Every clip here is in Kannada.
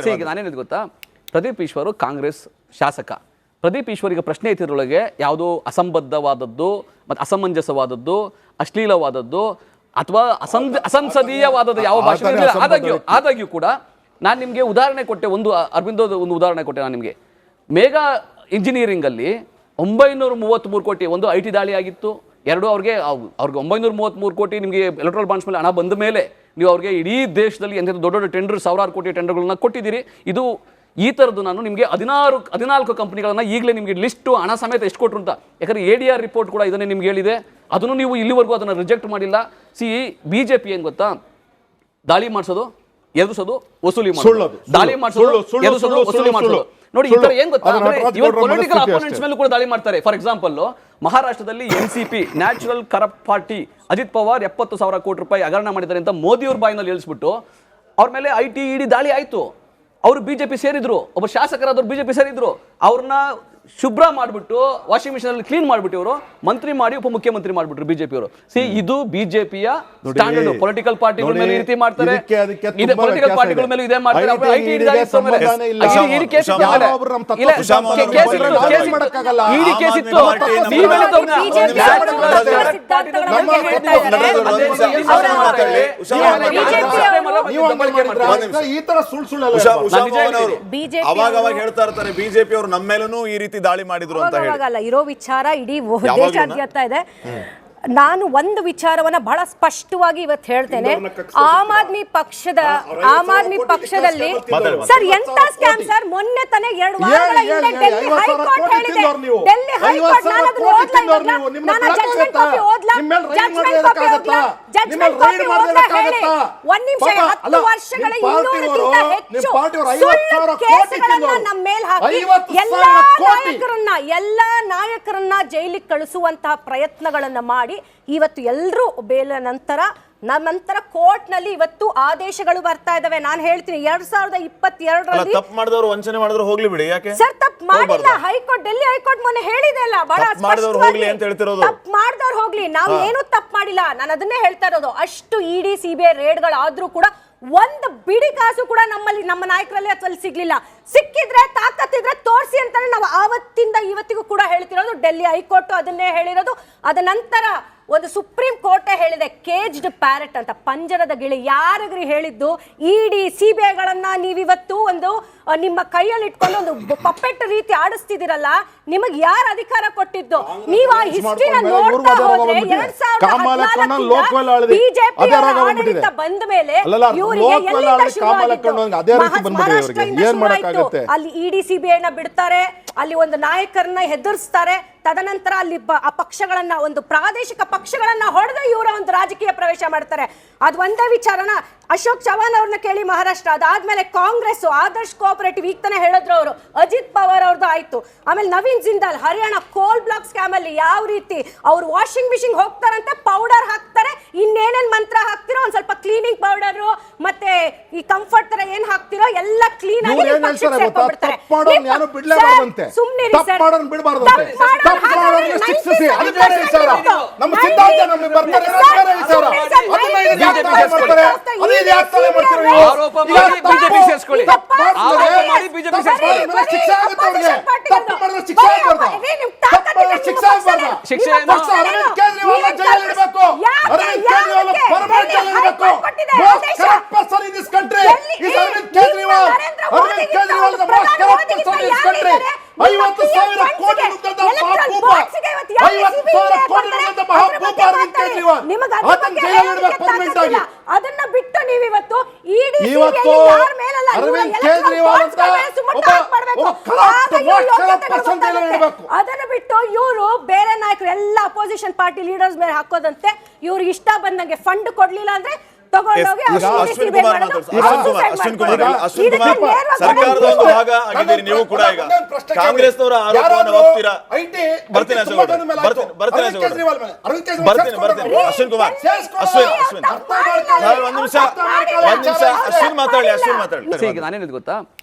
ಈಗ ನಾನೇನಿದ್ ಗೊತ್ತಾ, ಪ್ರದೀಪ್ ಈಶ್ವರು ಕಾಂಗ್ರೆಸ್ ಶಾಸಕ. ಪ್ರದೀಪ್ ಈಶ್ವರಿಗೆ ಪ್ರಶ್ನೆ ಎತ್ತಿದ್ರೊಳಗೆ ಯಾವುದೋ ಅಸಂಬದ್ಧವಾದದ್ದು ಮತ್ತು ಅಸಮಂಜಸವಾದದ್ದು, ಅಶ್ಲೀಲವಾದದ್ದು ಅಥವಾ ಅಸಂಸದೀಯವಾದದ್ದು ಯಾವ ಭಾಷೆ ಆದಾಗ್ಯೂ ಕೂಡ ನಾನು ನಿಮಗೆ ಉದಾಹರಣೆ ಕೊಟ್ಟೆ. ಅರವಿಂದೋದ ಒಂದು ಉದಾಹರಣೆ ಕೊಟ್ಟೆ ನಾನು ನಿಮಗೆ. ಮೇಗಾ ಇಂಜಿನಿಯರಿಂಗ್ ಅಲ್ಲಿ 933 ಕೋಟಿ ಒಂದು IT ದಾಳಿ ಆಗಿತ್ತು. ಅವ್ರಿಗೆ 933 ಕೋಟಿ ನಿಮಗೆ ಎಲೆಕ್ಟ್ರಲ್ ಬಾಂಡ್ಸ್ ಮೇಲೆ ಹಣ ಬಂದ ಮೇಲೆ ನೀವು ಅವ್ರಿಗೆ ಇಡೀ ದೇಶದಲ್ಲಿ ಎಂಥ ದೊಡ್ಡ ದೊಡ್ಡ ಟೆಂಡರ್, 1000 ಕೋಟಿ ಟೆಂಡರ್ಗಳನ್ನ ಕೊಟ್ಟಿದ್ದೀರಿ. ಇದು ಈ ಥರದ್ದು ನಾನು ನಿಮಗೆ 14 ಕಂಪನಿಗಳನ್ನ ಈಗಲೇ ನಿಮಗೆ ಲಿಸ್ಟು ಹಣ ಸಮೇತ ಎಷ್ಟು ಕೊಟ್ಟರು ಅಂತ. ಯಾಕಂದರೆ ADR ರಿಪೋರ್ಟ್ ಕೂಡ ಇದನ್ನೇ ನಿಮ್ಗೆ ಹೇಳಿದೆ. ಅದನ್ನು ನೀವು ಇಲ್ಲಿವರೆಗೂ ಅದನ್ನು ರಿಜೆಕ್ಟ್ ಮಾಡಿಲ್ಲ. BJP ಏನು ಗೊತ್ತಾ, ದಾಳಿ ಮಾಡಿಸೋದು, ಎದುರಿಸೋದು, ವಸೂಲಿ ಮಾಡೋದು, ದಾಳಿ ಮಾಡಿಸೋದು, ಎದುರಿಸೋದು, ವಸೂಲಿ ಮಾಡೋದು. ನೋಡಿ ಈ ತರ ಏನ್ ಗೊತ್ತಾ, ಇವತ್ತು ಪೊಲಿಟಿಕಲ್ ಅಪೋನೆಂಟ್ಸ್ ಮೇಲೂ ಕೂಡ ದಾಳಿ ಮಾಡ್ತಾರೆ. ಫಾರ್ ಎಕ್ಸಾಂಪಲ್, ಮಹಾರಾಷ್ಟ್ರದಲ್ಲಿ NCP natural corrupt party Ajit Pawar 70,000 ಕೋಟಿ ರೂಪಾಯಿ ಹಗರಣ ಮಾಡಿದ್ದಾರೆ ಅಂತ ಮೋದಿ ಅವ್ರ ಬಾಯಿನಲ್ಲಿ ಹೇಳಿಸ್ಬಿಟ್ಟು ಅವ್ರ ಮೇಲೆ IT ED ದಾಳಿ ಆಯ್ತು. ಅವರು BJP ಸೇರಿದ್ರು, ಒಬ್ಬ ಶಾಸಕರಾದವ್ರು BJP ಸೇರಿದ್ರು. ಅವ್ರನ್ನ ಶುಭ್ರ ಮಾಡಿಬಿಟ್ಟು ವಾಷಿಂಗ್ ಮಿಷನ್ ಅಲ್ಲಿ ಕ್ಲೀನ್ ಮಾಡಿಬಿಟ್ಟು ಇವರು ಮಂತ್ರಿ ಮಾಡಿ ಉಪಮುಖ್ಯಮಂತ್ರಿ ಮಾಡಿಬಿಟ್ರು BJP ಅವರು. ಇದು BJPಯ ಸ್ಟ್ಯಾಂಡರ್ಡ್. ಪೊಲಿಟಿಕಲ್ ಪಾರ್ಟಿಗಳ ಮೇಲೆ ಈ ರೀತಿ ಮಾಡ್ತಾರೆ, ಪೊಲಿಟಿಕಲ್ ಪಾರ್ಟಿಗಳ ಮೇಲೆ ಇದೇ ಮಾಡ್ತಾರೆ. ಅವಾಗ ಹೇಳ್ತಾ ಇರ್ತಾರೆ BJP ಅವರು ನಮ್ಮ ಮೇಲೂ ಈ ರೀತಿ ದಾಳಿ ಮಾಡಿದ್ರು ಅಂತ ಹೇಳಿ. ಇರೋ ವಿಚಾರ ಇಡೀ ದೇಶಾದ್ಯಂತ ಇದೆ. ನಾನು ಒಂದು ವಿಚಾರವನ್ನ ಬಹಳ ಸ್ಪಷ್ಟವಾಗಿ ಇವತ್ತು ಹೇಳ್ತೇನೆ. ಆಮ್ ಆದ್ಮಿ ಪಕ್ಷದಲ್ಲಿ ಸರ್ ಎಂತ ಸ್ಕ್ಯಾಮ್ ಸರ್, ಮೊನ್ನೆ ತಾನೇ 2 ವಾರಗಳ ಹಿಂದೆ ಡೆಲ್ಲಿ ಹೈಕೋರ್ಟ್ ಹೇಳಿದೆ. ಡೆಲ್ಲಿ ಹೈಕೋರ್ಟ್ ನಾನು ಜಡ್ಜ್ಮೆಂಟ್ ಕಾಪಿ ಓದ್ಲಾ ಹೇಳಿ. ಒಂದ್ ನಿಮಿಷ, 10 ವರ್ಷಗಳ 200ಕ್ಕಿಂತ ಹೆಚ್ಚು ಸುಳ್ಳು ಕೇಸುಗಳನ್ನ ನಮ್ಮ ಮೇಲೆ ಹಾಕಿ ಎಲ್ಲಾ ನಾಯಕರನ್ನ ಜೈಲಿಗೆ ಕಳಿಸುವಂತಹ ಪ್ರಯತ್ನಗಳನ್ನ ಮಾಡಿ ಇವತ್ತು ಎಲ್ಲರೂ ಬೇಲ ನಂತರ ಕೋರ್ಟ್ ನಲ್ಲಿ ಇವತ್ತು ಆದೇಶಗಳು ಬರ್ತಾ ಇದಾವೆ. ನಾನು ಹೇಳ್ತೀನಿ 2022ರಲ್ಲಿ ತಪ್ಪು ಮಾಡಿದವರು ವಂಚನೆ ಮಾಡಿದ್ರು ಹೋಗ್ಲಿ ಬಿಡಿ. ಯಾಕೆ ಸರ್ ತಪ್ಪು ಮಾಡಿಲ್ಲ? ಹೈಕೋರ್ಟ್, ಡೆಲ್ಲಿ ಹೈಕೋರ್ಟ್ ಮೊನ್ನೆ ಹೇಳಿದೆ ಅಲ್ಲ, ಬಹಳ ಹೋಗ್ಲಿ ಅಂತ ಹೇಳ್ತಿರೋದು. ತಪ್ಪು ಮಾಡಿದವ್ರು ಹೋಗ್ಲಿ, ನಾವು ಏನು ತಪ್ಪು ಮಾಡಿಲ್ಲ. ನಾನು ಅದನ್ನೇ ಹೇಳ್ತಾ ಇರೋದು. ಅಷ್ಟು ED CBI ರೇಡ್ಗಳಾದ್ರೂ ಕೂಡ ಒಂದು ಬಿಡಿ ಕಾಸು ಕೂಡ ನಮ್ಮ ನಾಯಕರಲ್ಲಿ ಅಥವಾ ಸಿಗ್ಲಿಲ್ಲ. ಸಿಕ್ಕಿದ್ರೆ ತಾಕತ್ತಿದ್ರೆ ತೋರಿಸಿ ಅಂತಾನೆ ನಾವು ಆವತ್ತಿಂದ ಇವತ್ತಿಗೂ ಕೂಡ ಹೇಳ್ತಿರೋದು. ಡೆಲ್ಲಿ ಹೈಕೋರ್ಟ್ ಅದನ್ನೇ ಹೇಳಿರೋದು. ಅದ ನಂತರ ಒಂದು ಸುಪ್ರೀಂ ಕೋರ್ಟ್ ಹೇಳಿದೆ, ಕೇಜ್ಡ್ ಪ್ಯಾರೆಟ್ ಅಂತ, ಪಂಜರದ ಗಿಳಿ. ಯಾರಿಗ್ರಿ ಹೇಳಿದ್ದು? ED CBIಗಳನ್ನ ನೀವಿವತ್ತು ಒಂದು ನಿಮ್ಮ ಕೈಯಲ್ಲಿ ಇಟ್ಕೊಂಡು ಒಂದು ಪಪ್ಪೆಟ್ ರೀತಿ ಆಡಿಸ್ತಿದಿರಲ್ಲ, ನಿಮಗೆ ಯಾರು ಅಧಿಕಾರ ಕೊಟ್ಟಿದ್ದು? ನೀವು ಆ ಹಿಸ್ಟ್ರಿನ ನೋಡ್ತಾ ಹೋದ್ರೆ 2014 ಬಿಜೆಪಿ ಆಡಳಿತ ಬಂದ ಮೇಲೆ ಅಲ್ಲಿ ED CBIನ ಬಿಡ್ತಾರೆ, ಅಲ್ಲಿ ಒಂದು ನಾಯಕರನ್ನ ಹೆದರ್ಸ್ತಾರೆ. ತದನಂತರ ಅಲ್ಲಿ ಆ ಪಕ್ಷಗಳನ್ನ, ಒಂದು ಪ್ರಾದೇಶಿಕ ಪಕ್ಷಗಳನ್ನ ಹೊಡೆದು ಇವರ ಒಂದು ರಾಜಕೀಯ ಪ್ರವೇಶ ಮಾಡ್ತಾರೆ. ಅದು ಒಂದೇ ವಿಚಾರನ. ಅಶೋಕ್ ಚವಾನ್ ಅವ್ರನ್ನ ಕೇಳಿ ಮಹಾರಾಷ್ಟ್ರ, ಅದಾದ್ಮೇಲೆ ಕಾಂಗ್ರೆಸ್, ಆದರ್ಶ್ ಕೋಆಪರೇಟಿವ್, ಈಗ ತಾನೇ ಹೇಳಿದ್ರು ಅವರು, ಅಜಿತ್ ಪವಾರ್ ಅವ್ರದ್ದು ಆಯ್ತು. ಆಮೇಲೆ ನವೀನ್ ಜಿಂದಾಲ್ ಹರಿಯಾಣ ಕೋಲ್ ಬ್ಲಾಕ್ ಸ್ಕ್ಯಾಮ್ ಅಲ್ಲಿ ಯಾವ ರೀತಿ ಅವ್ರು ವಾಷಿಂಗ್ ಮಿಷಿನ್ ಹೋಗ್ತಾರಂತೆ, ಪೌಡರ್ ಹಾಕ್ತಾರೆ, ಇನ್ನೇನೇನ್ ಮಂತ್ರ ಹಾಕ್ತಿರೋ, ಒಂದ್ ಸ್ವಲ್ಪ ಕ್ಲೀನಿಂಗ್ ಪೌಡರ್ ಮತ್ತೆ ಈ ಕಂಫರ್ಟ್ ತರ ಏನ್ ಹಾಕ್ತಿರೋ ಎಲ್ಲ ಕ್ಲೀನ್ ಆಗಿ ಅದನ್ನ ಬಿಟ್ಟು ನೀವಿವತ್ತು ಅದನ್ನ ಬಿಟ್ಟು ಇವರು ಬೇರೆ ನಾಯಕರು ಎಲ್ಲ ಅಪೋಸಿಷನ್ ಪಾರ್ಟಿ ಲೀಡರ್ಸ್ ಮೇಲೆ ಹಾಕೋದಂತೆ. ಇವ್ರು ಇಷ್ಟ ಬಂದಂಗೆ ಫಂಡ್ ಕೊಡ್ಲಿಲ್ಲ ಅಂದ್ರೆ ತಗೊಂಡೋಗಿ ಸರ್ಕಾರದ ಒಂದು ಭಾಗ ಆಗಿದ್ದೀರಿ ನೀವು ಕೂಡ. ಈಗ ಕಾಂಗ್ರೆಸ್ನವರ ಆರೋಪವನ್ನು ಒಪ್ತೀರಾ? ಬರ್ತೀನಿ ಅಶ್ವಿನ್ ಕುಮಾರ್, ಒಂದ್ ನಿಮಿಷ ಅಶ್ವಿನ್ ಮಾತಾಡಿ. ಈಗ ನಾನೇನಿದ್ ಗೊತ್ತಾ,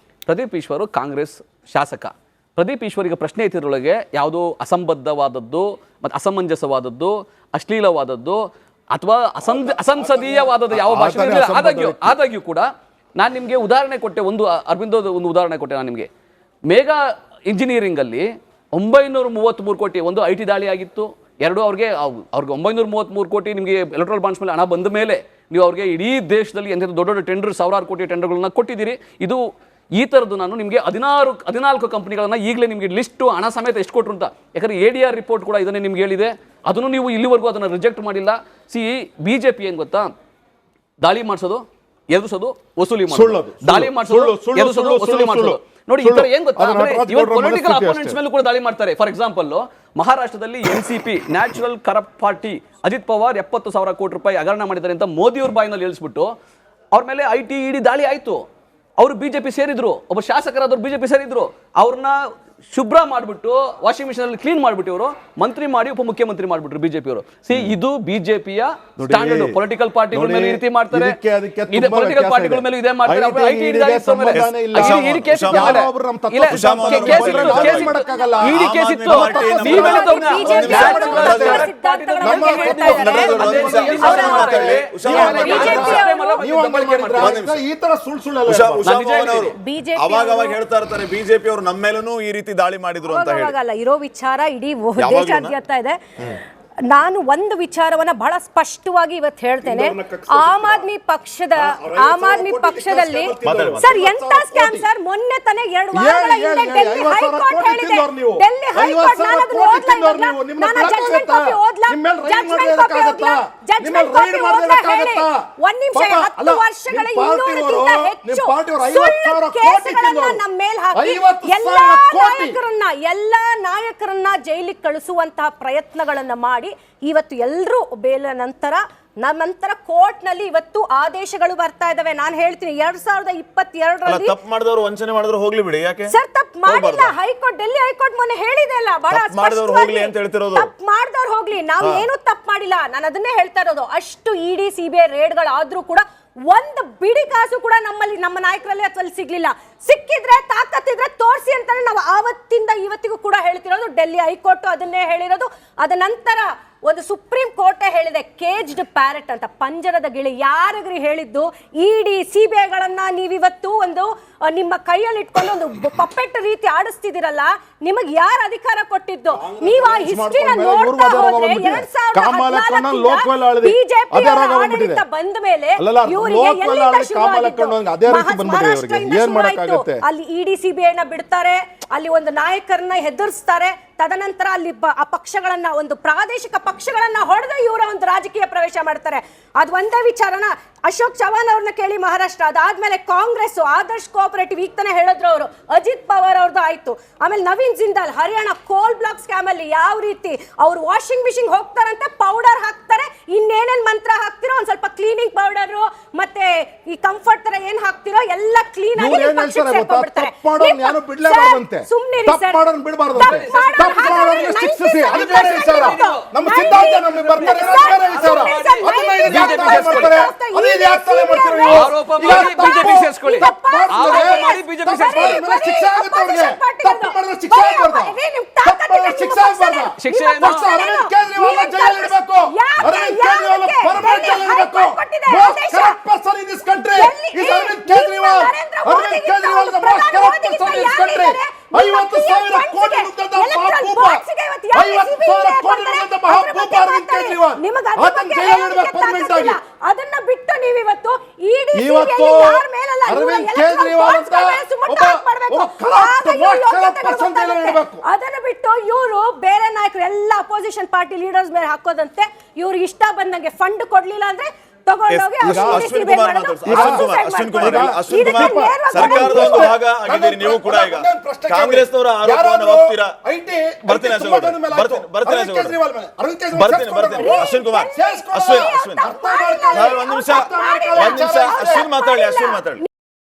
ಪ್ರದೀಪ್ ಈಶ್ವರು ಕಾಂಗ್ರೆಸ್ ಶಾಸಕ. ಪ್ರದೀಪ್ ಈಶ್ವರಿಗೆ ಪ್ರಶ್ನೆ ಎತ್ತಿದ್ರೊಳಗೆ ಯಾವುದೋ ಅಸಂಬದ್ಧವಾದದ್ದು ಮತ್ತು ಅಸಮಂಜಸವಾದದ್ದು, ಅಶ್ಲೀಲವಾದದ್ದು ಅಥವಾ ಅಸಂಸದೀಯವಾದದ್ದು ಯಾವ ಭಾಷೆ ಆದಾಗ್ಯೂ ಕೂಡ ನಾನು ನಿಮಗೆ ಉದಾಹರಣೆ ಕೊಟ್ಟೆ, ಅರವಿಂದೋದ ಒಂದು ಉದಾಹರಣೆ ಕೊಟ್ಟೆ ನಾನು ನಿಮಗೆ. ಮೇಘಾ ಇಂಜಿನಿಯರಿಂಗಲ್ಲಿ 933 ಕೋಟಿ ಒಂದು IT ದಾಳಿ ಆಗಿತ್ತು. ಅವ್ರಿಗೆ 933 ಕೋಟಿ ನಿಮಗೆ ಎಲೆಕ್ಟ್ರಲ್ ಬಾಂಡ್ಸ್ ಮೇಲೆ ಹಣ ಬಂದ ಮೇಲೆ ನೀವು ಅವ್ರಿಗೆ ಇಡೀ ದೇಶದಲ್ಲಿ ಎಂಥ ದೊಡ್ಡ ದೊಡ್ಡ ಟೆಂಡರ್, ಸಾವಿರಾರು ಕೋಟಿ ಟೆಂಡರ್ಗಳನ್ನ ಕೊಟ್ಟಿದ್ದೀರಿ. ಇದು ಈ ಥರದ್ದು ನಾನು ನಿಮಗೆ 14 ಕಂಪನಿಗಳನ್ನ ಈಗಲೇ ನಿಮಗೆ ಲಿಸ್ಟು ಹಣ ಸಮೇತ ಎಷ್ಟು ಕೊಟ್ಟರು ಅಂತ, ಯಾಕಂದರೆ ADR ರಿಪೋರ್ಟ್ ಕೂಡ ಇದನ್ನೇ ನಿಮ್ಗೆ ಹೇಳಿದೆ. ಅದನ್ನು ನೀವು ಇಲ್ಲಿವರೆಗೂ ಅದನ್ನು ರಿಜೆಕ್ಟ್ ಮಾಡಿಲ್ಲ. BJP ಏನು ಗೊತ್ತಾ, ದಾಳಿ ಮಾಡಿಸೋದು, ಎದುರಿಸೋದು, ವಸೂಲಿ ಮಾಡೋದು, ದಾಳಿ ಮಾಡಿಸೋದು, ಎದುರಿಸೋದು, ವಸೂಲಿ ಮಾಡೋದು. ನೋಡಿ ಈ ತರ ಏನ್ ಗೊತ್ತಾ, ಇವತ್ತು ಪೊಲಿಟಿಕಲ್ ಅಪೋನೆಂಟ್ಸ್ ಮೇಲೂ ಕೂಡ ದಾಳಿ ಮಾಡ್ತಾರೆ. ಫಾರ್ ಎಕ್ಸಾಂಪಲ್, ಮಹಾರಾಷ್ಟ್ರದಲ್ಲಿ NCP natural corrupt party Ajit Pawar 70,000 ಕೋಟಿ ರೂಪಾಯಿ ಹಗರಣ ಮಾಡಿದ್ದಾರೆ ಅಂತ ಮೋದಿಯವ್ರ ಬಾಯಿನಲ್ಲಿ ಹೇಳಿಸ್ಬಿಟ್ಟು ಅವ್ರ ಮೇಲೆ IT ED ದಾಳಿ ಆಯ್ತು. ಅವರು BJP ಸೇರಿದ್ರು, ಒಬ್ಬ ಶಾಸಕರಾದವ್ರು BJP ಸೇರಿದ್ರು. ಅವ್ರನ್ನ ಶುಭ್ರ ಮಾಡಿಬಿಟ್ಟು ವಾಷಿಂಗ್ ಮಿಷನ್ ಅಲ್ಲಿ ಕ್ಲೀನ್ ಮಾಡಿಬಿಟ್ಟು ಇವರು ಮಂತ್ರಿ ಮಾಡಿ ಉಪಮುಖ್ಯಮಂತ್ರಿ ಮಾಡಿಬಿಟ್ರು BJP ಅವರು. ಇದು BJPಯ ಸ್ಟ್ಯಾಂಡರ್ಡ್. ಪೊಲಿಟಿಕಲ್ ಪಾರ್ಟಿಗಳ ಮೇಲೆ ಈ ರೀತಿ ಮಾಡ್ತಾರೆ, ಪೊಲಿಟಿಕಲ್ ಪಾರ್ಟಿಗಳ ಮೇಲೆ ಇದೇ ಮಾಡ್ತಾರೆ. ಅವಾಗ ಹೇಳ್ತಾ ಇರ್ತಾರೆ BJP ಅವರು ನಮ್ಮ ಮೇಲೂ ಈ ರೀತಿ ದಾಳಿ ಮಾಡಿದ್ರು ಅಂತ ಹೇಳಿ. ಇರೋ ವಿಚಾರ ಇಡೀ ದೇಶಾದ್ಯಂತ ಇದೆ. ನಾನು ಒಂದು ವಿಚಾರವನ್ನ ಬಹಳ ಸ್ಪಷ್ಟವಾಗಿ ಇವತ್ತು ಹೇಳ್ತೇನೆ. ಆಮ್ ಆದ್ಮಿ ಪಕ್ಷದಲ್ಲಿ ಸರ್ ಎಂತ ಸ್ಕ್ಯಾಮ್ ಸರ್, ಮೊನ್ನೆ ತಾನೇ 2 ವಾರಗಳ ಹಿಂದೆ ಡೆಲ್ಲಿ ಹೈಕೋರ್ಟ್ ಹೇಳಿದೆ. ಡೆಲ್ಲಿ ಹೈಕೋರ್ಟ್ ನಾನು ಜಡ್ಜ್ಮೆಂಟ್ ಕಾಪಿ ಓದ್ಲಾ ಹೇಳಿ. ಒಂದ್ ನಿಮಿಷ, 10 ವರ್ಷಗಳ 200ಕ್ಕಿಂತ ಹೆಚ್ಚು ಸುಳ್ಳು ಕೇಸುಗಳನ್ನ ನಮ್ಮ ಮೇಲೆ ಹಾಕಿ ಎಲ್ಲಾ ನಾಯಕರನ್ನ ಜೈಲಿಗೆ ಕಳಿಸುವಂತಹ ಪ್ರಯತ್ನಗಳನ್ನ ಮಾಡಿ ಇವತ್ತು ಎಲ್ಲರೂ ಬೇಲ ನಂತರ ಕೋರ್ಟ್ ನಲ್ಲಿ ಇವತ್ತು ಆದೇಶಗಳು ಬರ್ತಾ ಇದಾವೆ. ನಾನು ಹೇಳ್ತೀನಿ 2022ರಲ್ಲಿ ತಪ್ಪು ಮಾಡಿದವರು ವಂಚನೆ ಮಾಡಿದ್ರು ಹೋಗ್ಲಿ ಬಿಡಿ, ಯಾಕೆ ಸರ್ ತಪ್ಪು ಮಾಡಿಲ್ಲ. ಹೈಕೋರ್ಟ್, ಡೆಲ್ಲಿ ಹೈಕೋರ್ಟ್ ಮೊನ್ನೆ ಹೇಳಿದೆ ಅಲ್ಲ, ಬಹಳ ಹೋಗ್ಲಿ ಅಂತ ಹೇಳ್ತಿರೋದು. ತಪ್ಪು ಮಾಡಿದವ್ರು ಹೋಗ್ಲಿ, ನಾವು ಏನು ತಪ್ಪು ಮಾಡಿಲ್ಲ. ನಾನು ಅದನ್ನೇ ಹೇಳ್ತಾ ಇರೋದು. ಅಷ್ಟು ED CBI ರೇಡ್ಗಳಾದ್ರೂ ಕೂಡ ಒಂದು ಬಿಡಿ ಕಾಸು ಕೂಡ ನಮ್ಮ ನಾಯಕರಲ್ಲಿ ಅಥವಾ ಸಿಗ್ಲಿಲ್ಲ. ಸಿಕ್ಕಿದ್ರೆ ತಾಕತ್ತಿದ್ರೆ ತೋರಿಸಿ ಅಂತಾನೆ ನಾವು ಆವತ್ತಿಂದ ಇವತ್ತಿಗೂ ಕೂಡ ಹೇಳ್ತಿರೋದು. ಡೆಲ್ಲಿ ಹೈಕೋರ್ಟ್ ಅದನ್ನೇ ಹೇಳಿರೋದು. ಅದ ನಂತರ ಒಂದು ಸುಪ್ರೀಂ ಕೋರ್ಟೇ ಹೇಳಿದೆ, ಕೇಜ್ಡ್ ಪ್ಯಾರೆಟ್ ಅಂತ, ಪಂಜರದ ಗಿಳಿ. ಯಾರಿಗ್ರಿ ಹೇಳಿದ್ದು? ED CBIಗಳನ್ನ ನೀವಿವತ್ತು ಒಂದು ನಿಮ್ಮ ಕೈಯಲ್ಲಿ ಇಟ್ಕೊಂಡು ಒಂದು ಪಪ್ಪೆಟ್ ರೀತಿ ಆಡಿಸ್ತಿದಿರಲ್ಲ, ನಿಮಗೆ ಯಾರು ಅಧಿಕಾರ ಕೊಟ್ಟಿದ್ದು? ನೀವು ಆ ಹಿಸ್ಟ್ರಿನ ನೋಡ್ತಾ ಹೋದ್ರೆ 2014 ಬಿಜೆಪಿ ಆಡಳಿತ ಬಂದ ಮೇಲೆ ಇವರಿಗೆ ಎಲ್ಲಿಂದ ಶುರುವಾಗಿತ್ತು? ಮಹಾರಾಷ್ಟ್ರದಿಂದ ಶುರುವಾಯಿತು. ಅಲ್ಲಿ ED CBIನ ಬಿಡ್ತಾರೆ, ಅಲ್ಲಿ ಒಂದು ನಾಯಕರನ್ನ ಹೆದರ್ಸ್ತಾರೆ. ತದನಂತರ ಅಲ್ಲಿ ಆ ಪಕ್ಷಗಳನ್ನ, ಒಂದು ಪ್ರಾದೇಶಿಕ ಪಕ್ಷಗಳನ್ನ ಹೊಡೆದು ಇವರ ಒಂದು ರಾಜಕೀಯ ಪ್ರವೇಶ ಮಾಡ್ತಾರೆ. ಅದು ಒಂದೇ ವಿಚಾರನ. ಅಶೋಕ್ ಚವಾನ್ ಅವ್ರನ್ನ ಕೇಳಿ ಮಹಾರಾಷ್ಟ್ರ, ಅದಾದ್ಮೇಲೆ ಕಾಂಗ್ರೆಸ್, ಆದರ್ಶ್ ಕೋಆಪರೇಟಿವ್, ಈಗ ತಾನೇ ಹೇಳಿದ್ರು ಅವರು, ಅಜಿತ್ ಪವಾರ್ ಅವ್ರದ್ದು ಆಯ್ತು. ಆಮೇಲೆ ನವೀನ್ ಜಿಂದಾಲ್ ಹರಿಯಾಣ ಕೋಲ್ ಬ್ಲಾಕ್ ಸ್ಕ್ಯಾಮ್ ಅಲ್ಲಿ ಯಾವ ರೀತಿ ಅವ್ರು ವಾಷಿಂಗ್ ಮಿಷಿನ್ ಹೋಗ್ತಾರಂತೆ, ಪೌಡರ್ ಹಾಕ್ತಾರೆ, ಇನ್ನೇನೇನ್ ಮಂತ್ರ ಹಾಕ್ತಿರೋ, ಒಂದ್ ಸ್ವಲ್ಪ ಕ್ಲೀನಿಂಗ್ ಪೌಡರ್ ಮತ್ತೆ ಈ ಕಂಫರ್ಟ್ ತರ ಏನ್ ಹಾಕ್ತಿರೋ ಎಲ್ಲ ಕ್ಲೀನ್ ಆಗಿ ಸುಮ್ನಿರಿ ಸರ್. ಅದನ್ನ ಬಿಟ್ಟು ನೀವಿವತ್ತು ಅದನ್ನ ಬಿಟ್ಟು ಇವರು ಬೇರೆ ನಾಯಕರು ಎಲ್ಲ ಅಪೋಸಿಷನ್ ಪಾರ್ಟಿ ಲೀಡರ್ಸ್ ಮೇಲೆ ಹಾಕೋದಂತೆ. ಇವ್ರು ಇಷ್ಟ ಬಂದಂಗೆ ಫಂಡ್ ಕೊಡ್ಲಿಲ್ಲ ಅಂದ್ರೆ ತಗೊಂಡೋಗಿ ಅಶ್ವಿನ್ ಕುಮಾರ್ ಸರ್ಕಾರದ ಒಂದು ಭಾಗ ಆಗಿದ್ದೀರಿ ನೀವು ಕೂಡ. ಈಗ ಕಾಂಗ್ರೆಸ್ನವರ ಆರೋಪವನ್ನು ಒಪ್ತೀರಾ? ಬರ್ತೀನಿ ಅಶ್ವಿನ್ ಕುಮಾರ್, ಒಂದ್ ನಿಮಿಷ ಅಶ್ವಿನ್ ಮಾತಾಡಿ.